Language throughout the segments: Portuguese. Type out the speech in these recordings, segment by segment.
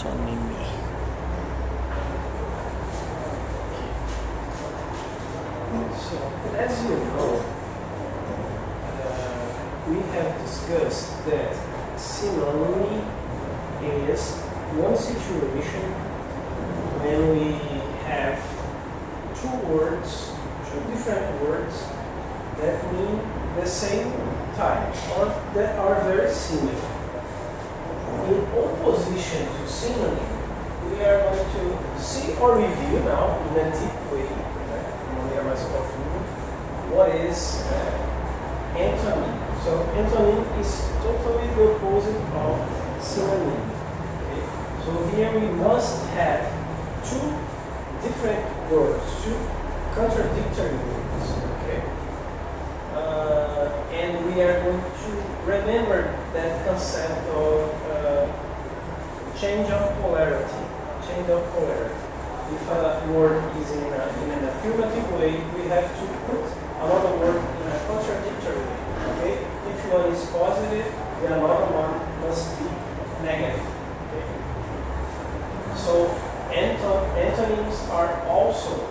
Antonymy. So, as you know, we have discussed that synonymy is one situation when we have two different words that mean the same type or that are very similar. In opposition to synonym, we are going to see or review now in a deep way, what is antonym. So antonym is totally the opposite of synonym. Okay? So here we must have two different words, two contradictory words. Okay? And we are going to remember that concept of change of polarity. Change of polarity. If a word is in an affirmative way, we have to put another word in a contradictory way. Okay? If one is positive, then another one must be negative. Okay? So antonyms are also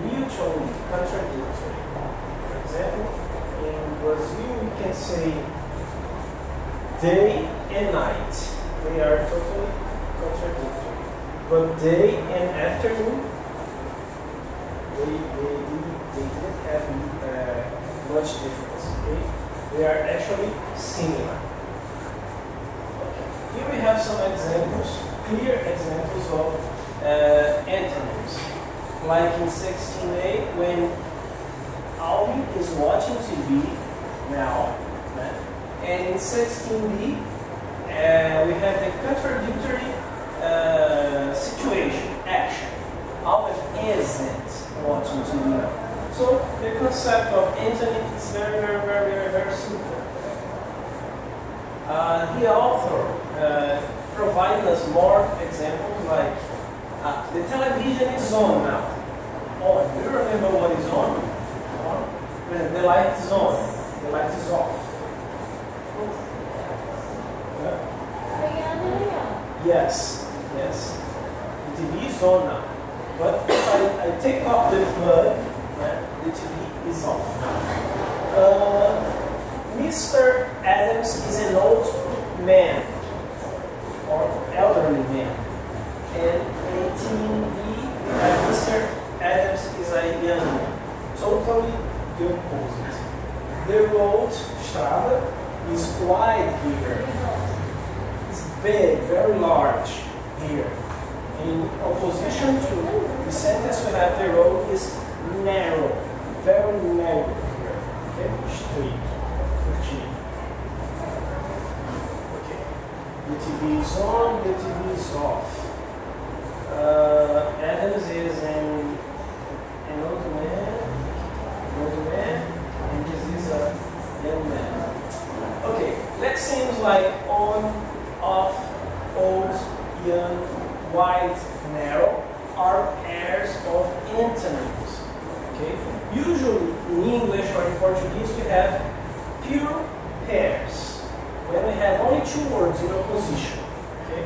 mutually contradictory. For example, in Brazil we can say day and night. They are totally contradictory. But day and afternoon, they didn't have much difference. Okay? They are actually similar. Okay. Here we have some examples, clear examples of antonyms. Like in 16a, when Alvin is watching TV now, and in 16b, we have the contradictory situation, action. Alvin isn't watching TV now. So the concept of antonym is very simple. The author provided us more examples like the television is on now. Oh, do you remember what is on? When the light is on, the light is off. Yes. The TV is on now. But if I take off the plug, the TV is off. Mr. Adams is an old man or elderly man. And 18b, Mr. Adams is a young man. Totally the opposite. The road, Strada, is wide here. It's big, very large here. In opposition to the sentence we have, the road is narrow, very narrow here. Okay, straight, curtinho. Okay, the TV is on, the TV is off. Adams is an old man, and this is a young man. Okay, that seems like on, off, old, young, wide, narrow are pairs of antonyms. Okay? Usually in English or in Portuguese we have pure pairs when we have only two words in opposition. Okay?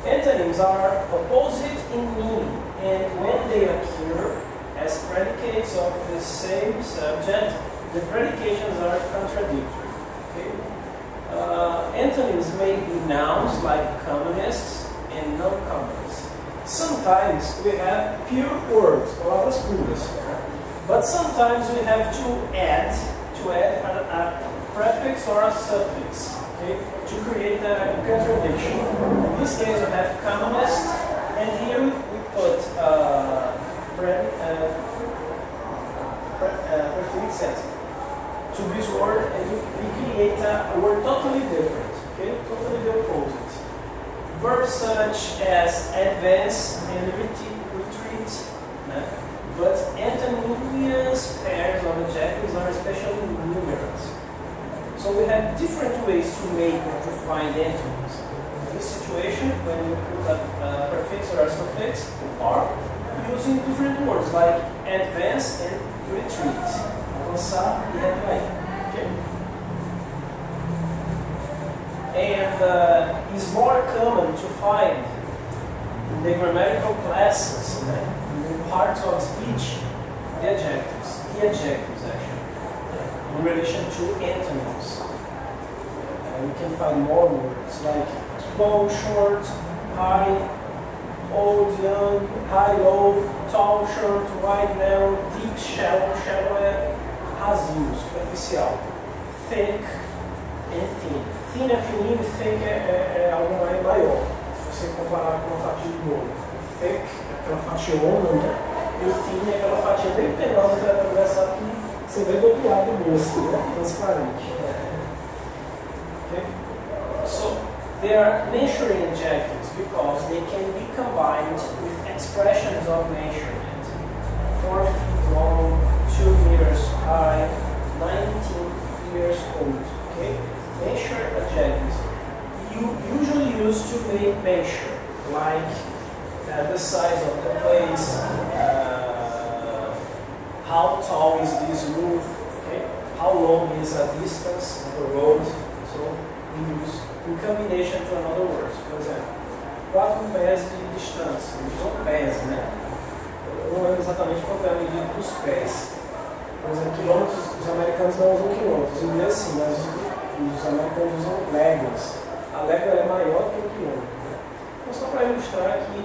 Antonyms are opposite in meaning, and when they occur as predicates of the same subject, the predications are contradictory. Okay? Antonyms may be nouns like communists and non-communists. Sometimes we have pure words, palavras puras, but sometimes we have to add a prefix or a suffix, okay, to create a contradiction. In this case, we have communist, and here we put prefixes to this word, and we create a word totally different, okay, totally the opposite. Verbs such as advance and retreat, but antonymous pairs of adjectives are especially numerous. So we have different ways to make or to find antonyms. In this situation, when you put a prefix or a suffix, or using different words like advance and retreat. Avançar e retrair. Okay? And is more common to find in the grammatical classes, in parts of speech, the adjectives actually, in relation to antonyms. We can find more words like low, short, high, old, young, high, low, tall, short, wide, narrow, deep, shallow. Shallow é rasinho, superficial. Thick and thin. Thin é fininho, thick é algo maior. Se você comparar com uma fatia de bolo. Thick é aquela fationa, né? E o thin é aquela fatia bem penosa que vai atravessar que você vê do outro lado do bolso, né? Transparente. Okay? So, they are measuring adjectives because they can be combined with expressions of measurement. 4 feet long, 2 meters high, 19 years old. Okay? Measure adjectives. You usually use to make measure, like the size of the place, how tall is this roof, okay? How long is a distance of the road. So we use in combination to another words. Por exemplo, 4 pés de distância. Eles usam pés, né? Eu não lembro exatamente quanto é a medida dos pés. Por exemplo, quilômetros, os americanos não usam quilômetros. Em inglês sim, mas os americanos usam léguas. A légua é maior que o quilômetro. Né? Então só para ilustrar que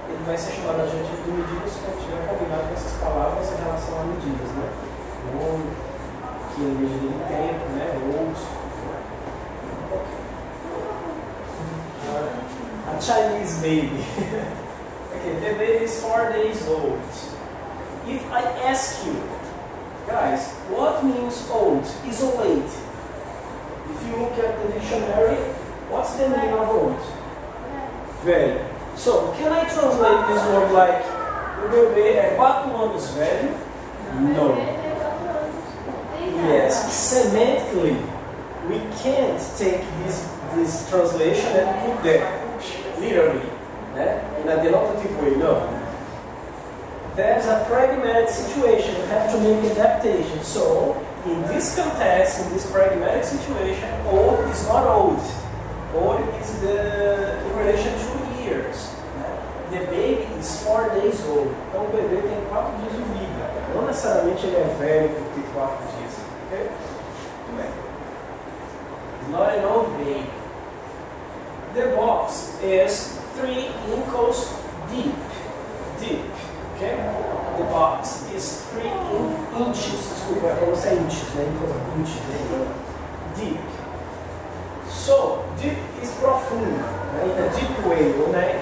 ele vai ser chamado de adjetivo de medidas quando estiver combinado com essas palavras em relação a medidas, né? Long, que é medida em tempo, né? Old. A Chinese baby. Okay, the baby is 4 days old. If I ask you, guys, what means old? Is old. If you look at the dictionary, what's the meaning of old? Velho. So, can I translate this word like o bebê é 4 anos velho? No. Yes, semantically, we can't take this translation and put there, literally, in a denotative way, no. There's a pragmatic situation, you have to make adaptation. So, in this context, in this pragmatic situation, old is not old. Old is in relation to years. The baby is 4 days old. Então o bebê tem 4 dias de vida. Não necessariamente ele é velho por ter 4 dias. Okay? Muito bem. It's not an old baby. The box is 3 inches deep. Deep. Okay? The box is 3 inches. Desculpa, é como se é inches, né? Inches. Deep. So, deep is profundo. In a deep way,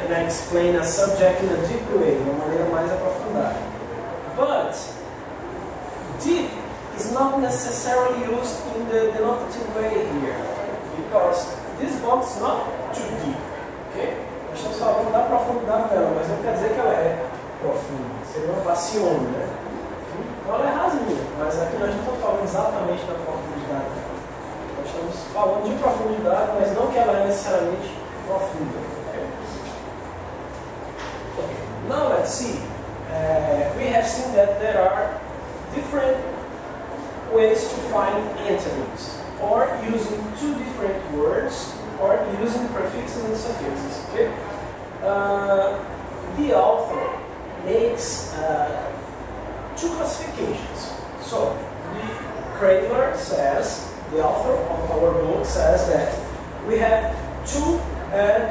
and I explain a subject in a deep way, de uma maneira mais aprofundada. But deep is not necessarily used in the denotative way here, because this box is not too deep. Okay? Nós estamos falando da profundidade dela, mas não quer dizer que ela é profunda. Seria uma passione, né? Então ela é rasinha, mas aqui nós não estamos falando exatamente da profundidade dela. Nós estamos falando de profundidade, mas não que ela é necessariamente profunda. Okay. Now let's see. We have seen that there are different ways to find antonyms, or using 2 different words, or using prefixes and suffixes. Okay? The author makes 2 classifications. So the cradler says, the author of our book says that we have 2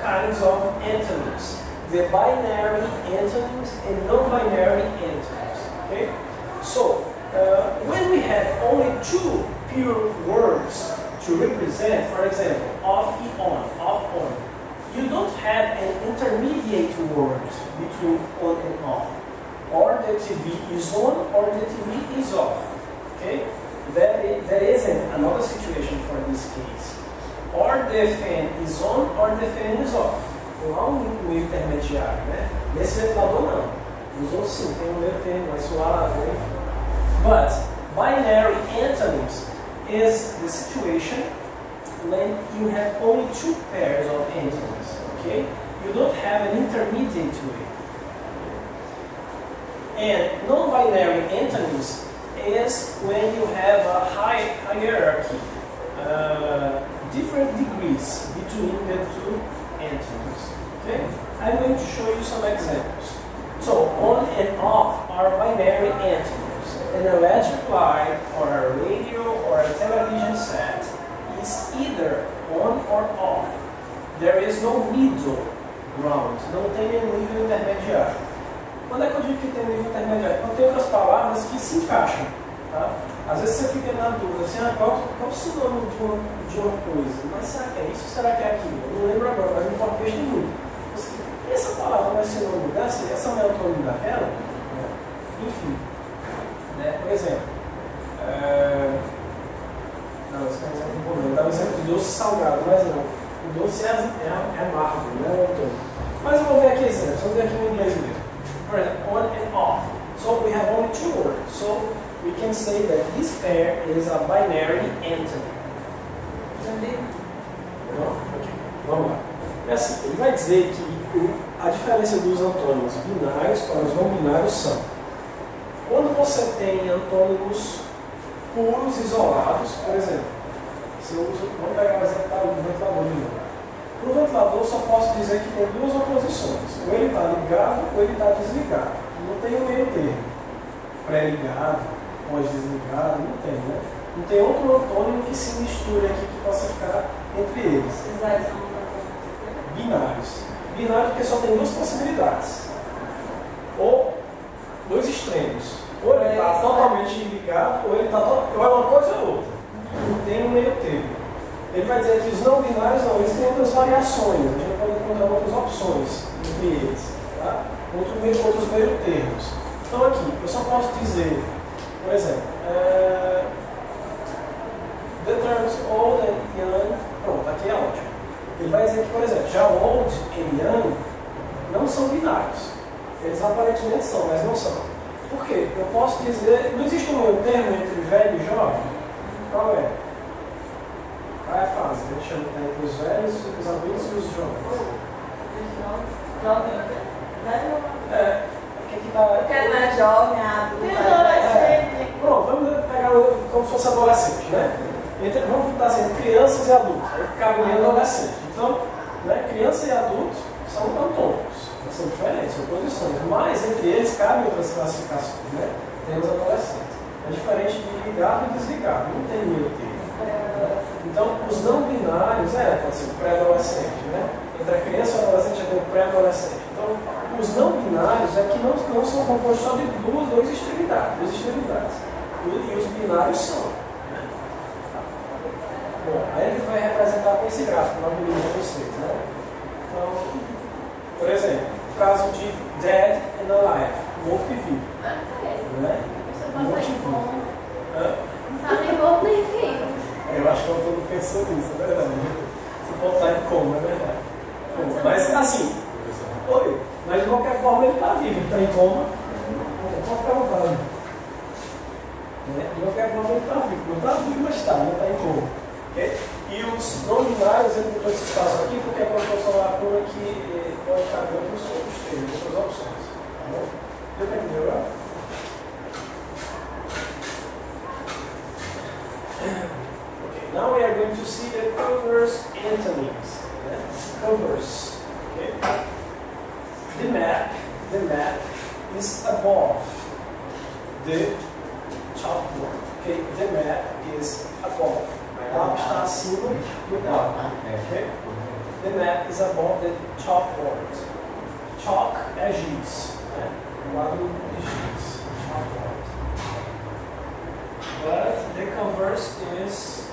kinds of antonyms, the binary antonyms and non-binary antonyms. Okay? So, when we have only 2 pure words to represent, for example, off, on, you don't have an intermediate word between on and off. Or the TV is on, or the TV is off. Okay? There isn't another situation for this case. Or the fan is on, or the fan is off. Não há meio intermediário, né? Nesse ventilador não. Usou sim, tem um meio termo, vai suave, enfim. But binary antonyms is the situation when you have only 2 pairs of antonyms. Okay? You don't have an intermediate way. And non-binary antonyms is when you have a hierarchy. different degrees between the two antonyms. Okay? I'm going to show you some examples. So, on and off are binary antonyms. An electric light or a radio or a television set is either on or off. There is no middle ground. Não tem nenhum nível intermediário. Quando é que eu digo que tem nível intermediário? Quando tem outras palavras que se encaixam. Tá? Às vezes você fica na dúvida, assim, qual o sinônimo de uma coisa? Mas será que é isso ou será que é aquilo? Eu não lembro agora, mas no português tem muito. Você fica, e essa palavra não é sinônimo dessa? Essa não é antônimo daquela? Enfim. Né? Por exemplo, não, esse é um exemplo bom. Eu dava um exemplo de doce salgado, mas não. O doce é amargo, não é antônimo. Mas eu vou ver aqui exemplos, vamos ver aqui no inglês mesmo. For example, on and off. So we have only two words. So we can say that this pair is a binary antonym. Entendeu? Ok, vamos lá. É assim, ele vai dizer que a diferença dos antônimos binários para os não binários são: quando você tem antônimos puros, isolados, por exemplo, se eu uso, vamos pegar o exemplo do ventilador de novo. Para o ventilador, só posso dizer que tem duas oposições: ou ele está ligado ou ele está desligado. Não tem um meio termo. Pré-ligado, pós-desligado, não tem, né? Não tem outro antônimo que se misture aqui que possa ficar entre eles. Binários. Binário porque só tem duas possibilidades. Ou dois extremos. Ou ele está totalmente ligado, ou ele está ou é uma coisa ou outra. Não tem um meio termo. Ele vai dizer que os não binários não, eles têm outras variações. A gente pode encontrar outras opções entre eles. Tá? Outros meio termos. Então aqui, eu só posso dizer, por exemplo, the terms old and young, pronto, aqui é ótimo. Ele vai dizer que, por exemplo, já old e young não são binários. Eles aparentemente são, mas não são. Por quê? Eu posso dizer, não existe um meio termo entre velho e jovem? Qual é? Qual é a fase? A gente chama que entre os velhos, os adultos e os jovens. Porque não é jovem, adulto. Pronto, vamos pegar como se fosse adolescente, né? Vamos botar assim, crianças e adultos. Aí cabe meio adolescente. Então, né, criança e adulto são antônimos. São diferentes, são posições. Mas entre eles cabem outras classificações, né? Temos adolescentes. É diferente de ligado e desligado. Não tem meio termo. Então, os não binários, pode ser pré-adolescente, né? Entre a criança e o adolescente já tem o pré-adolescente. Então, os não binários é que não são compostos só de duas extremidades. E os binários são. Né? Bom, aí ele vai representar com esse gráfico lá no livro de vocês, né? Então, por exemplo, o caso de dead and alive, morto e vivo. Né? Morto e vivo. Não está nem morto nem vivo. Eu acho que todo mundo pensou nisso, é verdade. Se botar em coma, é verdade. Mas assim, mas de qualquer forma ele está vivo, ele está em coma, pode ficar à vontade. De qualquer forma ele está vivo, não está vivo, mas está, ele está em coma. Okay? E os não binários, ele botou esse espaço aqui porque é uma construção lacuna que pode caber outros termos, outras opções. Tá bom? Deu para entender agora? Now we are going to see the converse antonyms. Converse. Okay? The map is above the chalkboard. Okay? The map is above. O mapa está acima do quadro. Okay? The map is above the chalkboard. Chalk é giz. Né? O quadro de giz. Chalkboard. But the converse is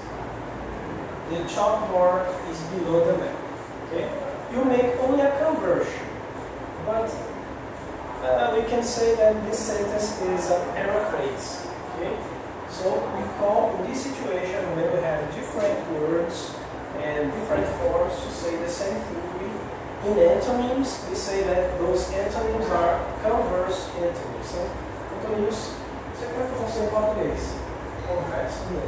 the chalkboard is below the map. Okay? You make only a conversion, but we can say that this sentence is a paraphrase. Okay? So we call in this situation when we have different words and different forms to say the same thing. In antonyms, we say that those antonyms are converse antonyms. So, antonyms, você como é que eu faço em português? Converso, né?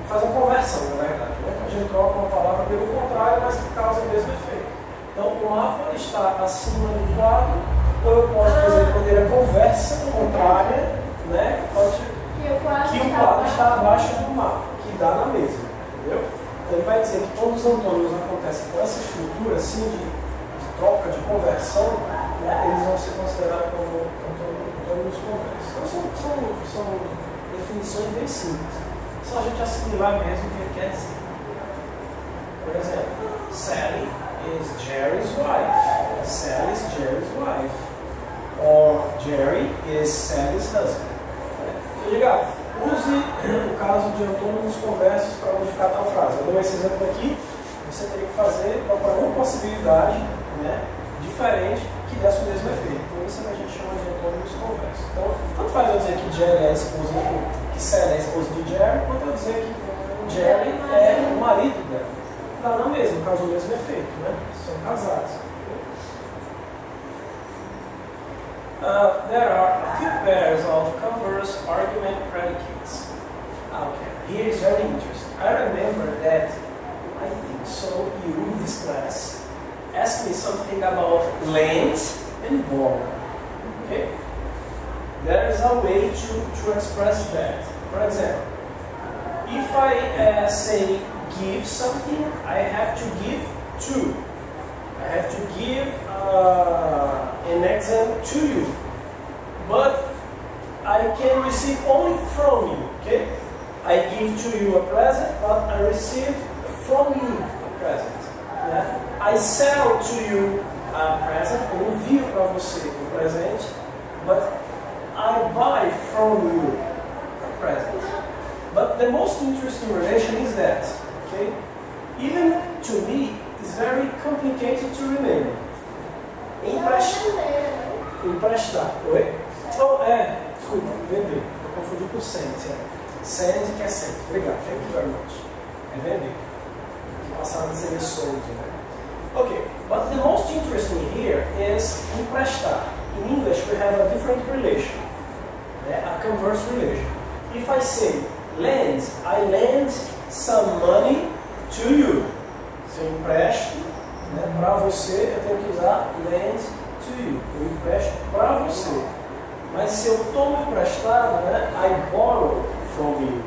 Faz uma conversão, na verdade. Né? A gente troca uma palavra pelo contrário, mas que causa o mesmo efeito. Então, o mapa está acima do quadro, ou eu posso dizer de maneira conversa, contrária, né? Que o quadro está abaixo do mapa, que dá na mesma. Entendeu? Ele vai dizer que quando os antônimos acontecem com essa estrutura assim de troca, de conversão, né, eles vão ser considerados como antônimos conversos. Então são definições bem simples. Só a gente assimilar mesmo o que ele quer dizer. Por exemplo, Sally is Jerry's wife. Sally is Jerry's wife. Or Jerry is Sally's husband. Eu digo, use o caso de antônimos conversos para modificar tal frase. Eu dou esse exemplo aqui, você teria que fazer uma possibilidade, né, diferente que desse o mesmo efeito. Então isso a gente chama de antônimos conversos. Então, tanto faz eu dizer que Jerry é a esposa que Sally é a esposa de Jerry, quanto eu dizer que Jerry é o marido dela. Dá na mesma, causa o mesmo efeito, né? São casados. There are a few pairs of converse argument predicates. Okay, here is very interesting. I remember that, I think so, you in this class asked me something about lend and borrow. Okay? There is a way to express that. For example, if I say give something, I have to give to. I have to give an exam to you, but I can receive only from you. Okay? I give to you a present, but I receive from you a present. Yeah? I sell to you a present, eu envio para você um presente, but I buy from you a present. But the most interesting relation is that, okay? Even to me, it's very complicated to remember. Emprestar. Oi? Oh, desculpa, vender. Eu confundi com send. Send que é send. Obrigado, thank you very much. É vender. Que passado seria sold, né? Okay, but the most interesting here is emprestar. In English, we have a different relation, a converse relation. If I say lend, I lend some money to you. Se eu empresto, né, para você, eu tenho que usar lend to you. Eu empresto para você. Mas se eu tomo emprestado, né, I borrow from you.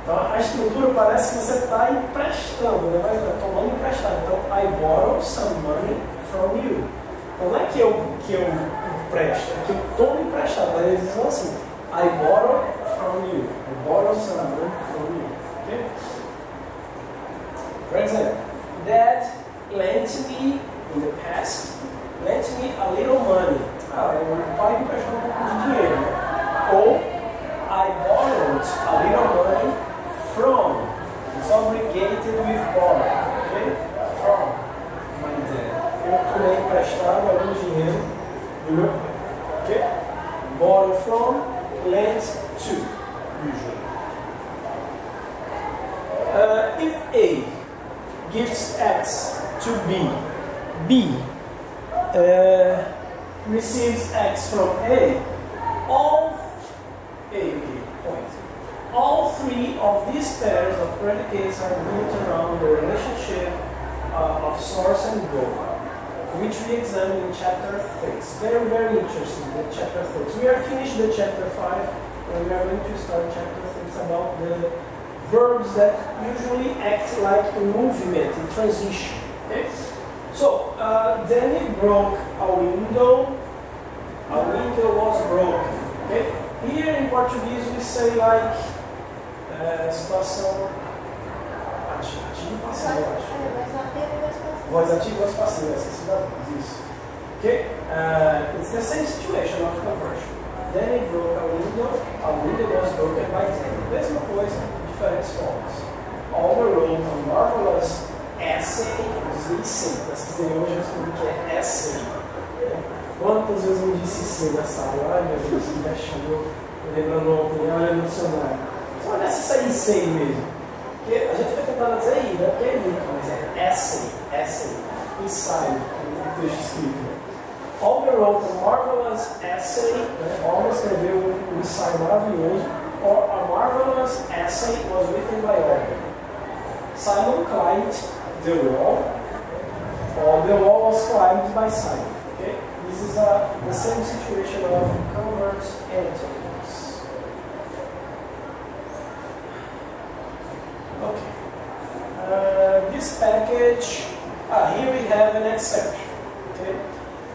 Então a estrutura parece que você está emprestando, né, mas é tomando emprestado. Então I borrow some money from you. Então não é que eu empresto, é que eu tomo emprestado. Mas eles dizem assim, I borrow from you. I borrow some money from you. Okay? For example, Dad lent me in the past, lent me a little money. O pai me emprestou um pouco de dinheiro. Né? Ou I borrowed a little money from. It's obligated with borrow. Okay? From my dad. Eu tomei emprestado algum dinheiro do meu pai. Okay? Borrow from, lent to, usually. If A gives X to B receives X from A, all three of these pairs of predicates are built around the relationship of source and goal, which we examined in chapter 6. Very, very interesting, the chapter 6. We are finished the chapter 5, and we are going to start chapter 6 about the verbs that usually act like a movement, in transition. Okay? So, Danny broke a window. A window was broken. Okay? Here in Portuguese we say like situação ativa e passiva, eu acho. Voz ativa e voz passiva, esqueci da voz, isso. Okay? It's the same situation of conversion. Danny broke a window was broken by Danny. Mesma coisa, diferentes formas. On the road, a marvelous essay, pesquisei hoje, eu descobri que é essay. Quantas vezes eu me disse sim nessa aula? Ai meu Deus, que vexame, lembrando ontem, olha no dicionário. Só olha se sair sem mesmo. Porque a gente foi tentando dizer aí, né? Porque é muito, mas é essay, ensaio, um texto escrito. Né? Olga wrote a marvelous essay, né? Olga escreveu um ensaio maravilhoso, or a marvelous essay was written by Olga. Simon climbed the wall, or the wall was climbed by Simon. Okay? This is the same situation of converse antonyms. Okay. this package, here we have an exception. Okay?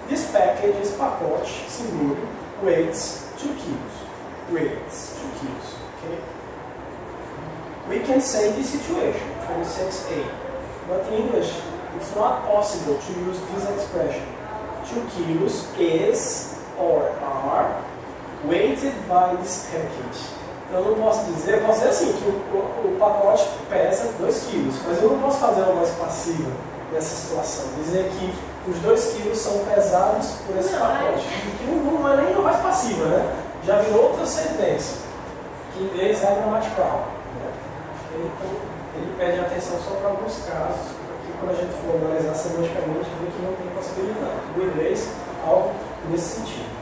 This package is pacote, seguro, weights 2 kilos. Weights 2 kilos. Okay? We can say this situation, 26A. But in English, it's not possible to use this expression. 2 kilos is or are weighted by this package. Então eu não posso dizer, eu posso dizer assim, que o pacote pesa 2 quilos, mas eu não posso fazer uma voz passiva nessa situação. Dizer que os 2 quilos são pesados por esse pacote. Que não é nem uma voz passiva, né? Já virou outra sentença, que em inglês é gramatical. Né? Então ele pede atenção só para alguns casos, porque quando a gente for analisar semanticamente, vê que não tem possibilidade. No inglês, algo nesse sentido.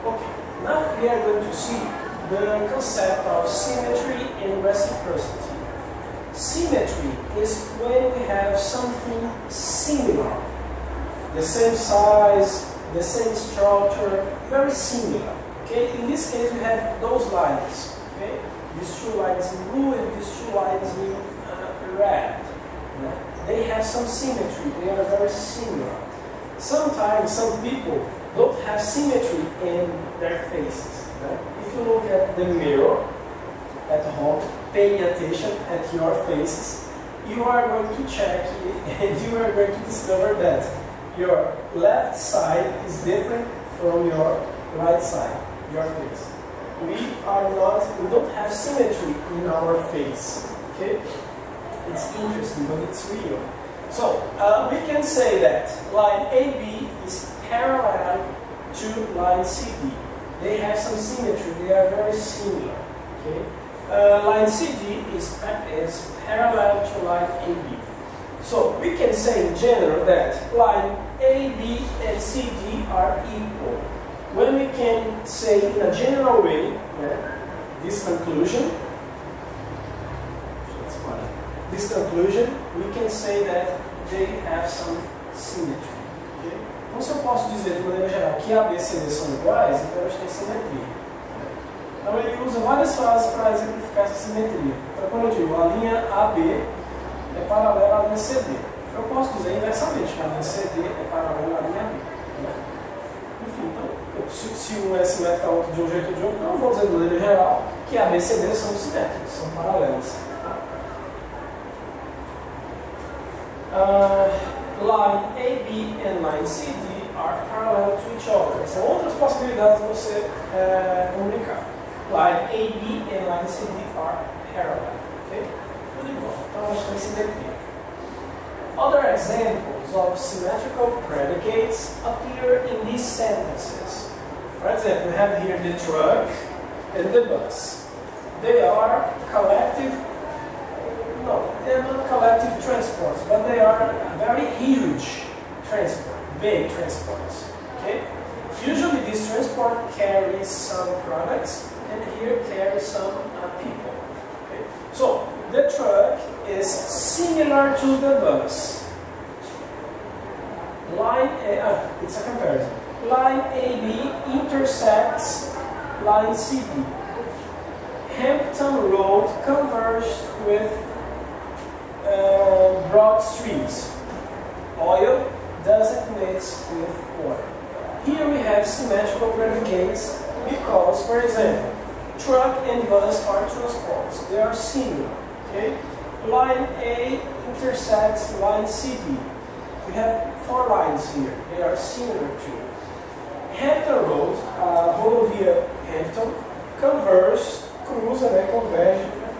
Okay. Now we are going to see the concept of symmetry and reciprocity. Symmetry is when we have something similar, the same size, the same structure, very similar. Okay? In this case, we have those lines. Okay? These 2 lines in blue and these 2 lines in red. They have some symmetry. They are very similar. Sometimes some people don't have symmetry in their faces. Right? If you look at the mirror at home, paying attention at your faces, you are going to check and you are going to discover that your left side is different from your right side, your face. We don't have symmetry in our face. Okay? It's interesting, but it's real. So, we can say that line AB is parallel to line CD. They have some symmetry, they are very similar. Okay? Line CD is parallel to line AB. So, we can say in general that line AB and CD are equal. When we can say in a general way, this conclusion, we can say that they have some symmetry. Okay? Então, se eu posso dizer de maneira geral que A, B e C são iguais, então eles têm simetria. Então, ele usa várias frases para exemplificar essa simetria. Então, quando eu digo a linha AB é paralela à linha CD, eu posso dizer inversamente que a linha CD é paralela à linha B. Né? Enfim, então, se um é simétrico ao outro de um jeito ou de outro, eu vou dizer de maneira geral que A, B e CD são simétricos, são paralelas. Line AB and line CD are parallel to each other. São outras possibilidades de você comunicar. Line AB and line CD are parallel. Okay? Tudo igual. Então a gente tem simetria. Other examples of symmetrical predicates appear in these sentences. For example, we have here the truck and the bus. They are collective. No, they are not collective transports, but they are very huge transport, big transports. Okay? Usually this transport carries some products, and here carries some people. Okay? So the truck is similar to the bus. Line A, it's a comparison. Line AB intersects line CD. Hampton Road converges with broad streets. Oil doesn't mix with water. Here we have symmetrical predicates because, for example, truck and bus are transports. They are similar. Okay? Line A intersects line CD. We have 4 lines here. They are similar too. Hampton Road, rodovia Hampton, converge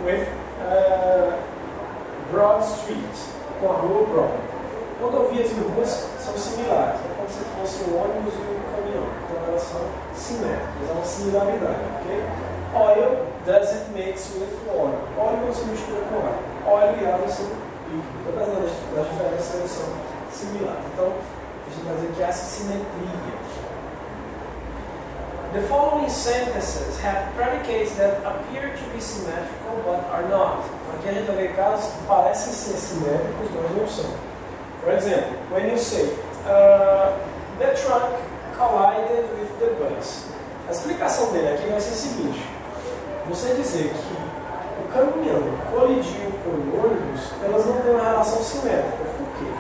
with Broad Street, com a rua Broad. Rodovias e ruas são similares, é como se fosse um ônibus e um caminhão. Então elas são simétricas, há uma similaridade. Okay? Oil doesn't mix with water. Óleo não se mistura com água. Óleo e água são líquidos. Todas as diferenças são similares. Então a gente vai dizer que há essa simetria. The following sentences have predicates that appear to be symmetrical but are not. Aqui a gente vai ver casos que parecem ser simétricos, mas não são. For example, when you say, the truck collided with the bus. A explicação dele aqui vai ser a seguinte. Você dizer que caminhão colidiu com o ônibus, elas não têm uma relação simétrica. Por quê?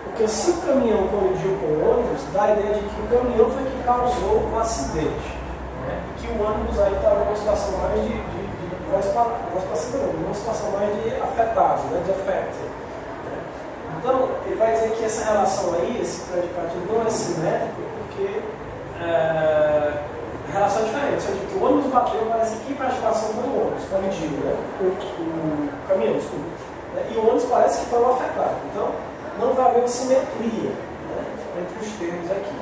Porque se o caminhão colidiu com o ônibus, dá a ideia de que o caminhão foi que causou o acidente. Né? E que o ônibus aí estava numa situação mais de voz para cima, não, numa situação mais de afetado, né? De affected. Né? Então, ele vai dizer que essa relação aí, esse predicativo não é simétrico, porque a relação é diferente. Ou seja, que o ônibus bateu, parece que quem praticou a ação foi o ônibus, colidiu, né? O caminhão, desculpa. Né? E o ônibus parece que foi o afetado. Então, não vai haver uma simetria, né, entre os termos aqui.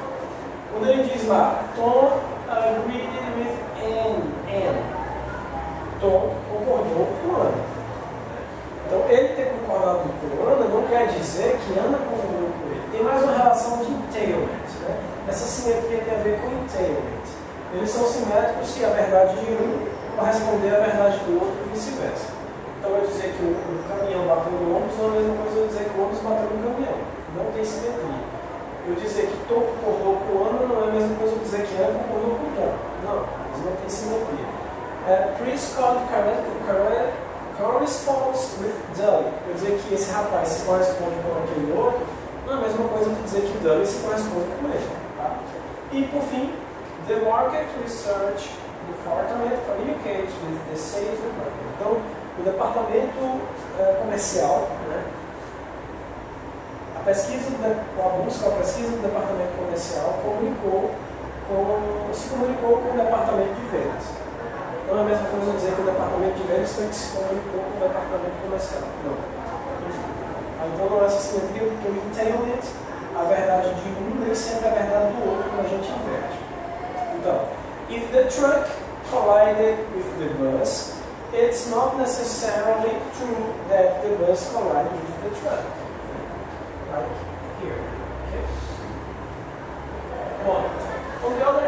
Quando ele diz lá, Tom agreed with Anne. Tom concordou com Ana. Então, ele ter concordado com Ana não quer dizer que Ana concordou com ele. Tem mais uma relação de entailment. Né? Essa simetria tem a ver com entailment. Eles são simétricos se a verdade de um corresponder à verdade do outro e vice-versa. Então, eu dizer que o caminhão bateu no ônibus não é a mesma coisa eu dizer que o ônibus bateu no caminhão. Não tem simetria. Eu dizer que Tom concordou com Ana não é a mesma coisa eu dizer que Ana concordou com Tom. Não, eles não têm simetria. Chris called corresponds with Dully. Quer dizer que esse rapaz se corresponde com aquele outro, não é a mesma coisa que dizer que Dully se corresponde com ele. Tá? E, por fim, the Market Research Department communicates with the Sales Department. Então, o departamento comercial, né, a pesquisa do departamento comercial se comunicou com o departamento de vendas. Não é a mesma coisa dizer que o departamento de vendas foi que se comunicou com o departamento comercial. Não. Então não é essa simetria, porque o entailment, a verdade de um nem sempre é a verdade do outro quando a gente inverte. Então, if the truck collided with the bus, it's not necessarily true that the bus collided with the truck. Like here. Okay? On the other